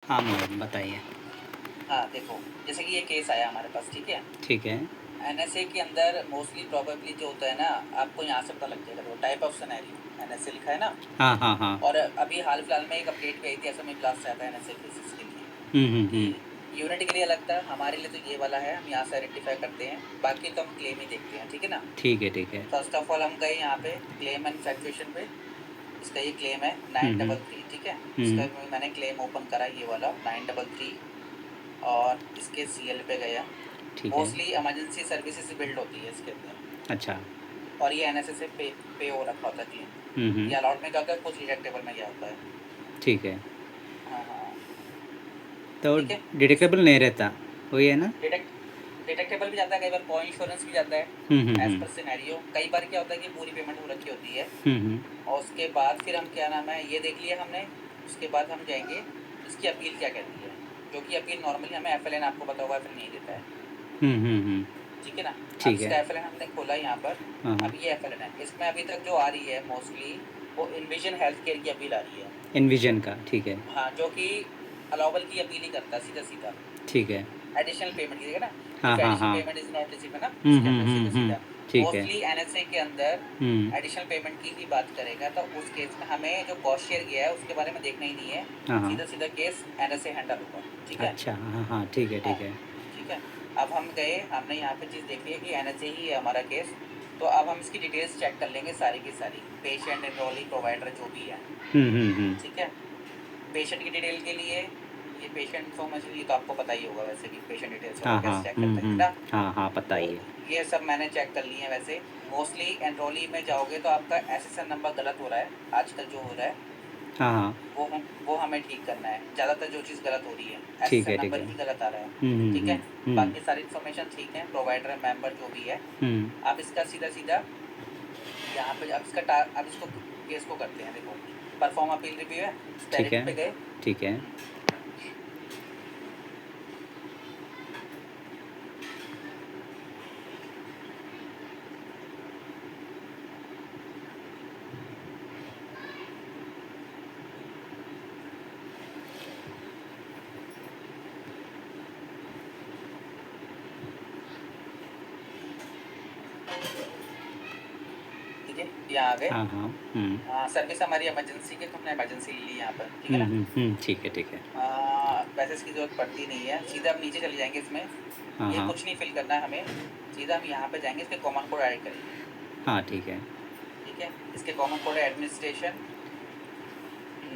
हाँ मैम बताइए। हाँ, देखो जैसे कि ये केस आया हमारे पास, ठीक है? ठीक है। एनएसए के अंदर मोस्टली प्रोबेबली जो होता है ना, आपको यहाँ से पता लग जाएगा। देखो टाइप ऑफ सिनेरियो एनएसए लिखा है ना, हाँ हाँ हाँ। और अभी हाल-फिलहाल में एक अपडेट भी आई थी एसएमई क्लास से आता है एनएसए केसेस के लिए, हम्म। कि यूनिट के लिए अलग था, हमारे लिए तो ये वाला है, हम यहाँ से आइडेंटिफ़ाई करते हैं, बाकी तो हम क्लेम ही देखते हैं, ठीक है ना? ठीक है ठीक है। फर्स्ट ऑफ ऑल हम गए यहाँ पे क्लेम एंड इन्फैक्चुएशन पे, इसका ये क्लेम है हम्म 933, ठीक है? इसका हम्म। भी मैंने क्लेम ओपन करा ये वाला 933, और इसके सीएल पे गया। ठीक है। मोस्टली इमरजेंसी सर्विसेज से बिल्ड होती है इसके अंदर, अच्छा। और ये एनएसए से पे हो रखा होता है क्लेम। ये अलॉट में क्या होता है, कुछ डिडक्टेबल में क्या होता है। ठीक है। हाँ हाँ, तो ठीक है। इस डिडक्टेबल नहीं रहता, वही है ना? डिडक्ट डिडक्टेबल भी जाता है, कई बार को इंश्योरेंस भी जाता है, एज हम्म। पर सिनेरियो। कई बार क्या होता है कि पूरी पेमेंट हो रखी होती है, हम्म। और उसके बाद फिर हम क्या नाम है ये देख लिया हमने, उसके बाद हम जाएंगे इसकी अपील क्या कहती है, जो कि अपील नॉर्मली हमें एफएलएन, आपको पता होगा एफएलएन नहीं देता है, हम्म। ठीक है ना? अब ठीक है। इसका एफएलएन हमने खोला यहाँ पर, हाँ हाँ। अब ये एफएलएन है, इसमें अभी तक जो आ रही है मोस्टली वो इन्विजन हेल्थ केयर की अपील आ रही है। इनविजन का, ठीक है। हाँ, जो कि अलाउबल की अपील ही करता है सीधा सीधा, ठीक है। एडिशनल पेमेंट की, है ना? हाँ इफ हाँ एडिशनल हाँ। पेमेंट इज नॉट रिसीव, है ना, इसके अंदर सीधा सीधा ठीक है। मोस्टली एनएसए के अंदर हम्म। एडिशनल पेमेंट की ही बात करेगा, तो उस केस में हमें जो कॉस्ट शेयर गया है उसके बारे में देखना ही नहीं है, हाँ हाँ। सीधा सीधा केस एनएसए हैंडल होगा, ठीक है? अच्छा, हाँ हाँ, ठीक है हाँ, ठीक है। ठीक है। अब हम गए, हमने यहाँ पे चीज़ देख ली है कि एनएसए ही है हमारा केस, तो अब हम इसकी डिटेल्स चेक कर लेंगे सारी की सारी, पेशेंट, एनरोली, प्रोवाइडर जो भी है, हम्म। ठीक है? पेशेंट की डिटेल के लिए ये पेशेंट इन्फॉर्मेशन, ये तो आपको पता ही होगा वैसे भी, पेशेंट डिटेल्स हाँ वगैरह हाँ। कैसे चेक करते हैं, है ना? हाँ हाँ, तो बताइए। ये सब मैंने चेक कर लिए हैं वैसे। मोस्टली एनरोली में जाओगे तो आपका एसएसएन नंबर गलत हो रहा है, आजकल जो हो रहा है हाँ हाँ। वो हमें ठीक करना है। ज़्यादातर जो चीज़ गलत हो रही है, ठीक एसएसएन है ठीक नंबर है। ही गलत आ रहा है, ठीक है? हम्म। बाकी सारी इन्फॉर्मेशन ठीक है, प्रोवाइडर मेंबर जो भी है। हम्म। आप इसका सीधा-सीधा यहाँ पे अब इसको केस को करते हैं, देखो परफॉर्म अपील रिव्यू है, ठीक स्पेरिट है पे गए। ठीक है। ठीक है, यहाँ आ गए। हाँ हाँ। हाँ, सर्विस हमारी इमरजेंसी की, तो हमने इमरजेंसी ले ली यहाँ पर, ठीक है ना? ठीक है ठीक है। वैसे इसकी ज़रूरत पड़ती नहीं है, सीधा हम नीचे चले जाएंगे इसमें, हाँ ये हाँ। कुछ नहीं फिल करना है हमें, सीधा हम यहाँ पे जाएंगे, इसके कॉमन कोड ऐड करेंगे, हाँ ठीक है। ठीक है? इसके कॉमन कोड है एडमिनिस्ट्रेशन,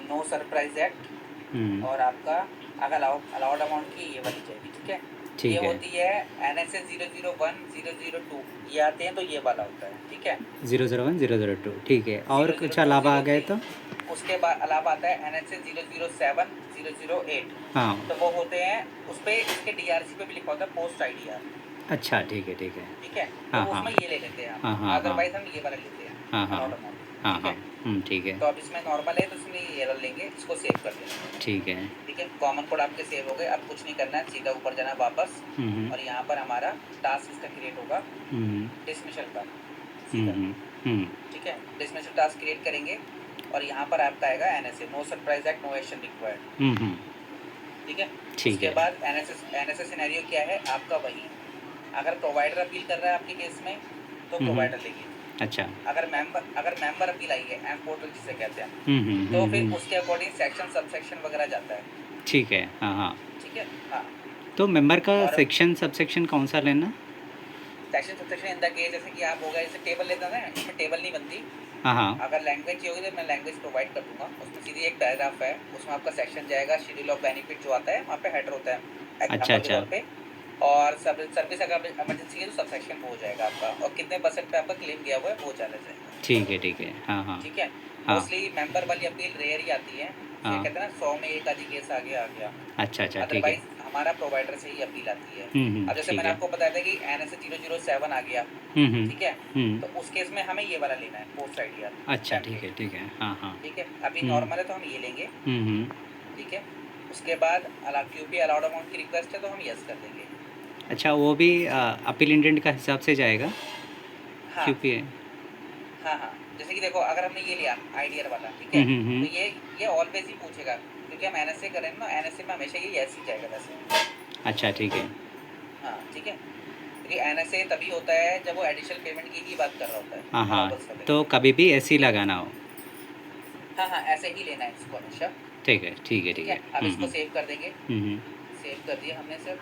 नो सरप्राइज एक्ट, हम्म। और आपका अगर अलाउड अमाउंट की ये वाली चाहिए, ठीक है? ये ठीक है। होती है एनएसए 001 002, ये आते हैं तो ये वाला होता है, ठीक है? 001 002, ठीक है। और जीरो जीरो कुछ टू अलावा जीरो आ गए थ्री तो? उसके बाद अलावा आता है एनएचए 007 008, हाँ। तो वो होते हैं उस पे, इसके डीआरसी पे भी लिखा होता है पोस्ट आईडीआर, अच्छा, ठीक है ठीक है। ठीक है? तो हाँ वो हाँ उसमें ये ले लेते हैं हाँ हम, हाँ हाँ अदरवाइज हम ये वाला लेते हैं हाँ हाँ अलाउड अमाउंट, हाँ ठीक हाँ। है? ठीक है तो अब इसमें नॉर्मल है तो इसमें ये वाला लेंगे, इसको सेव कर देंगे, ठीक है। ठीक है? कॉमन कोड आपके सेव हो गए, अब कुछ नहीं करना है, सीधा ऊपर जाना है वापस, हम्म और यहाँ पर हमारा टास्क इसका क्रिएट होगा हम्म डिसमिशल का, सीधा, हम्म हम्म ठीक है? डिसमिशल टास्क क्रिएट करेंगे, और यहाँ पर आपका आएगा NSA, no surprise act, no action required, hmm. ठीक है? ठीक उसके है। बाद एनएसए सिनेरियो क्या है आपका, वही, अगर प्रोवाइडर अपील कर रहा है आपके केस में तो हम्म। प्रोवाइडर लेंगे, अच्छा। अगर मेंबर अपील आई है, एम पोर्टल जिसे कहते हैं, तो फिर हम्म। उसके अकॉर्डिंग सेक्शन सबसेक्शन वगैरह जाता है, ठीक है। हाँ हाँ। ठीक है? हाँ, तो मेंबर का और सेक्शन सबसेक्शन कौन सा लेना? Section subsection in the case, जैसे कि आप हो गया, जैसे टेबल लेता है ना, इसमें टेबल नहीं बनती। हाँ हाँ। अगर लैंग्वेज चाहिए होगी तो मैं लैंग्वेज प्रोवाइड कर दूंगा, उसमें सीधी एक पैराग्राफ है, उसमें आपका सेक्शन जाएगा, शेड्यूल ऑफ बेनिफिट जो आता है वहाँ पे हेडर होता है अच्छा एग्जाम्पल के अच्छा। तौर पे, और सब सर्विस अगर इमरजेंसी है तो सब सेक्शन वो हो जाएगा आपका, और कितने परसेंट पे आपका क्लेम गया हुआ है वो चला जाएगा, ठीक है। हाँ हाँ। ठीक है? हाँ मोस्टली मेंबर वाली अपील रेयर ही आती है, जिसे हाँ। कहते हैं ना 100 में एक आधी केस आ गया, अच्छा अच्छा, ठीक है। अदरवाइज हमारा प्रोवाइडर से ही अपील आती है। अब जैसे ठीक मैंने है। आपको बताया था कि एनएसए 007 आ गया, हम्म। ठीक है? हम्म। तो उस केस में हमें ये वाला लेना है, पोस्ट आईडीआर अच्छा, ठीक टेम्पलेट, है। हाँ हाँ। ठीक है? अभी हम्म नॉर्मल है तो हम ये लेंगे, हम्म। ठीक है? उसके बाद क्यूपी अलाउड अमाउंट की रिक्वेस्ट है तो हम यस कर देंगे। अच्छा, वो भी अपील इंडेंट का हिसाब से जाएगा? हाँ क्योंकि हाँ हाँ, जैसे कि देखो अगर हमने ये लिया आईडीआर वाला, ठीक है? तो हम्म। ये ऑलवेज ही पूछेगा, क्योंकि क्योंकि हम एनएसए कर रहे हैं ना, एनएसए में हमेशा ये ऐसे ही जाएगा वैसे। अच्छा ठीक है। हाँ ठीक है, क्योंकि एनएसए तभी होता है जब वो एडिशनल पेमेंट की ही बात कर रहा होता है हाँ हाँ, अलाउबल्स वगैरह। तो कभी भी ऐसे ही लगाना हो। हाँ हाँ, ऐसे ही लेना है इसको हमेशा। ठीक है ठीक है ठीक ठीक है, है। अब इसको सेव कर देंगे। हम्म। सेव कर दिया हमने sir.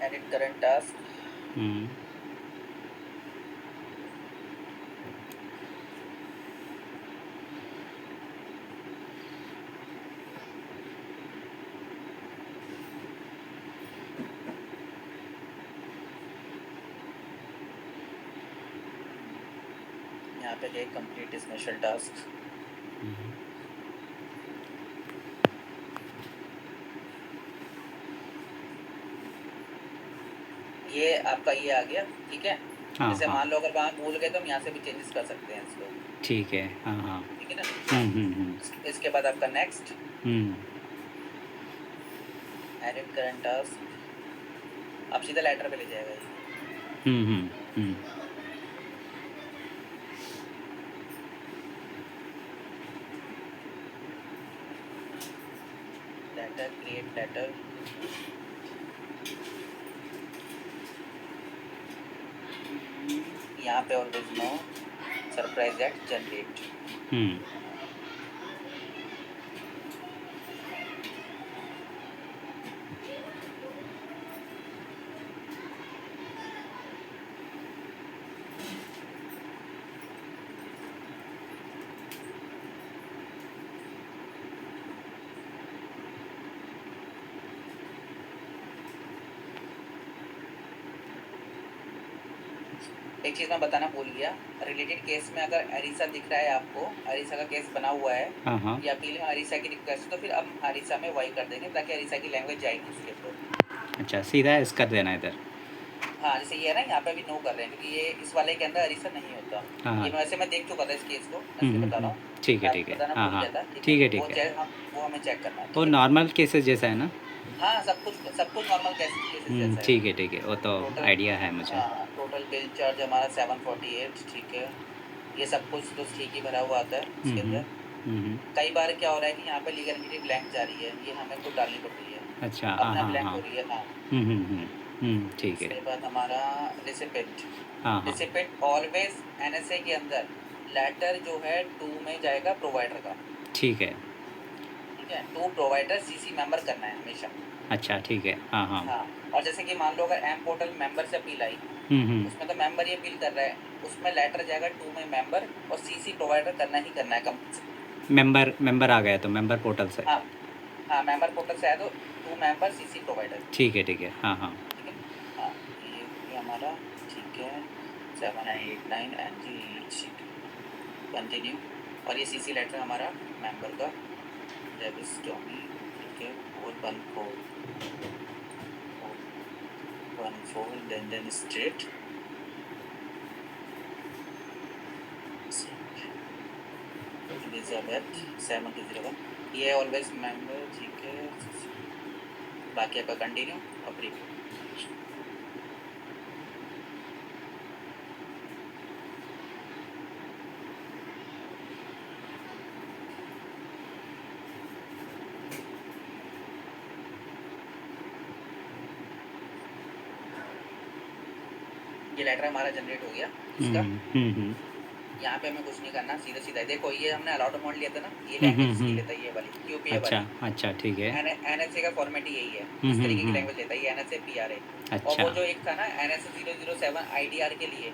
Edit current task. Hmm. यहाँ पे गए कंप्लीट स्पेशल टास्क। ये आपका ये आ गया, ठीक है। हाँ जैसे हाँ मान लो अगर वहाँ भूल गए तो हम यहाँ से भी चेंजेस कर सकते हैं इसको, ठीक है। हाँ हाँ। ठीक है ना। हाँ। इसके बाद आपका next, hmm. Edit current task, अब सीधा लेटर पे ले जाएगा ये। हम्म। Letter, create letter. यहाँ पे always no surprise at generate. Hmm. एक चीज़ मैं बताना भूल गया, रिलेटेड केस में अगर अरीसा दिख रहा है आपको, अरीसा का केस बना हुआ है हाँ हाँ। या अपील में अरीसा की रिक्वेस्ट, तो फिर अब हम अरीसा में वाई कर देंगे ताकि अरीसा की लैंग्वेज जाएगी उसके ऊपर। अच्छा, सीधा इस कर देना इधर। हाँ, जैसे ये है ना, यहाँ पे भी नो कर रहे हैं क्योंकि ये इस वाले के अंदर अरीसा नहीं होता। हाँ हाँ। ये वैसे मैं देख चुका था इस केस को, इसलिए बता रहा हूँ। ठीक है मैं ठीक आपको है। बताना हाँ भूल हाँ गया था। ठीक है वो ठीक है। वो हमें चेक करना है, वो ठीक है। नॉर्मल केसेस जैसा है ना। हाँ, सब कुछ नॉर्मल केसेस जैसा है। ठीक है, वो तो टोटल, आइडिया है मुझे। हाँ, टोटल बिल चार्ज हमारा 748, ठीक है। ये सब कुछ तो ठीक ही भरा हुआ आता है इसके अंदर। हम्म। कई बार क्या हो रहा है कि यहाँ पे लीगल एंटिटी ब्लैंक जा रही है, ये हमें खुद डालनी पड़ रही है। अच्छा हाँ अपना हाँ ब्लैंक हाँ। हो रही है। हाँ। ठीक है। उसके बाद हमारा रिसिपेंट। हाँ हाँ रिसिपेंट ऑलवेज एनएसए के अंदर लेटर जो है टू में जाएगा प्रोवाइडर का, ठीक है। ठीक है। टू प्रोवाइडर सीसी मेंबर करना है हमेशा। अच्छा ठीक है। हाँ हाँ। हाँ, और जैसे कि मान लो अगर एम पोर्टल मेंबर से अपील आई, उसमें तो मेंबर ही अपील कर रहा है, उसमें लेटर जाएगा टू में मेंबर और सीसी प्रोवाइडर करना ही करना है कंपल्सरी। मेंबर आ गया तो मेंबर पोर्टल से। हाँ हाँ, मेंबर पोर्टल से आया तो टू मेंबर सीसी प्रोवाइडर, ठीक है। हाँ हाँ। ठीक है। हाँ, ये हो गया हमारा, ठीक है। 789 एंड जी कंटिन्यू। और ये सीसी लेटर हमारा मेंबर का, डेविस टॉमी, ठीक है। 414 देन स्ट्रेट एलिजाबेथ 701, ये ऑलवेज मेंबर, ठीक है। बाकी आपका कंटिन्यू और प्रीव्यू। ये लेटर हमारा जनरेट हो गया इसका। यहाँ पे हमें कुछ नहीं करना, सीधा सीधा देखो, ये हमने अलाउड अमाउंट लिया था ना, ये लैंग्वेज इसकी लेता है, ये वाली क्यूपीए वाली। अच्छा ठीक है। एनएसए का फॉर्मेट ही यही है, इस तरीके की लैंग्वेज लेता है ये एनएसए पीआरए। और वो जो एक था ना एनएसए 007 आईडीआर के लिए,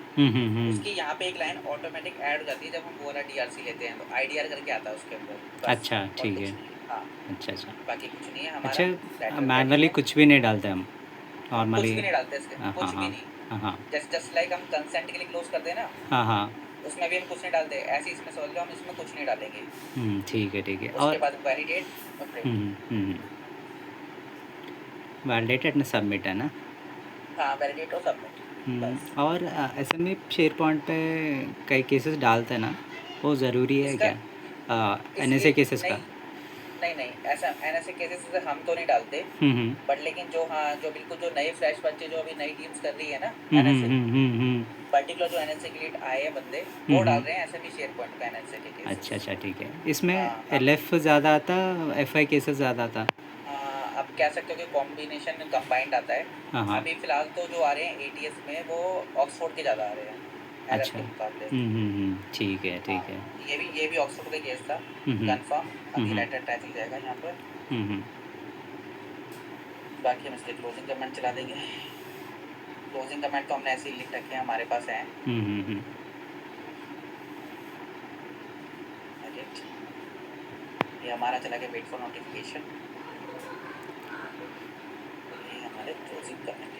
उसकी यहाँ पे एक लाइन ऑटोमेटिक ऐड हो जाती है जब हम वो वाला डीआरसी लेते हैं, तो आईडीआर करके आता है उसके अंदर। अच्छा ठीक है। हाँ, अच्छा बाकी कुछ नहीं है हमारा। अच्छा, मैनुअली कुछ भी नहीं डालते हम नॉर्मली। कुछ भी नहीं डालते इसके, कुछ भी नहीं। हाँ जस्ट लाइक हम कंसेंट के लिए क्लोज करते हैं ना, हाँ। उसमें भी हम कुछ नहीं डालते, ऐसे इसमें समझ लो हम इसमें कुछ नहीं डालेंगे। ठीक है। उसके और बाद वैलिडेट और प्रिंट। वैलिडेट एंड सबमिट है ना। हाँ, वैलिडेट और सबमिट बस। और ऐसे में शेयर पॉइंट पे कई केसेस डालते हैं ना, वो ज़रूरी है इसका क्या एनएसए इसलिए केसेस का? नहीं, नहीं नहीं, ऐसा एनएसए केसेस से हम तो नहीं डालते, बट लेकिन जो हाँ जो बिल्कुल जो नए फ्रेश बच्चे जो अभी नई टीम्स कर रही है ना एनएसए, पर्टिकुलर जो एनएसए के लिए आए हैं बंदे वो डाल रहे हैं एसएमई शेयर पॉइंट का एनएसए के केसेस। अच्छा अच्छा ठीक है। इसमें हाँ एलएफ ज़्यादा आता, एफआई केसेस ज़्यादा आता? आप कह सकते हो कि कॉम्बिनेशन कंबाइंड आता है। हाँ हाँ। अभी फिलहाल तो जो आ रहे हैं एटीएस में वो ऑक्सफोर्ड के ज़्यादा आ रहे हैं एलएफ अच्छा। के मुकाबले। ठीक है हाँ ठीक है। ये भी ऑक्सफोर्ड का केस था कंफर्म। अभी राइटर ट्रैफिक जाएगा यहाँ पर, बाकी हम इसके क्लोजिंग कमेंट चला देंगे। क्लोजिंग कमेंट तो हमने ऐसे ही लिख रखे हैं, हमारे पास हैं। ये हमारा चला गया वेट फॉर नोटिफिकेशन, ये हमारे क्लोजिंग कमेंट।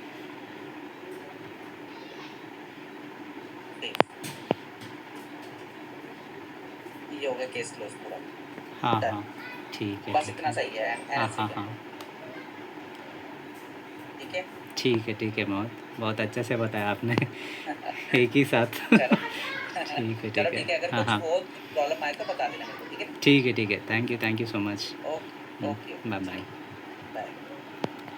ये हो गया केस क्लोज पूरा। हाँ हाँ ठीक है। बस इतना सही है हाँ एनएसए हाँ के। हाँ ठीक है ठीक है। बहुत बहुत अच्छे से बताया आपने एक ही साथ चलो ठीक है। अगर हाँ कुछ हाँ और प्रॉब्लम आए तो बता देना मेरे को, ठीक है। ठीक है। Thank you so much. Okay okay bye bye. Bye.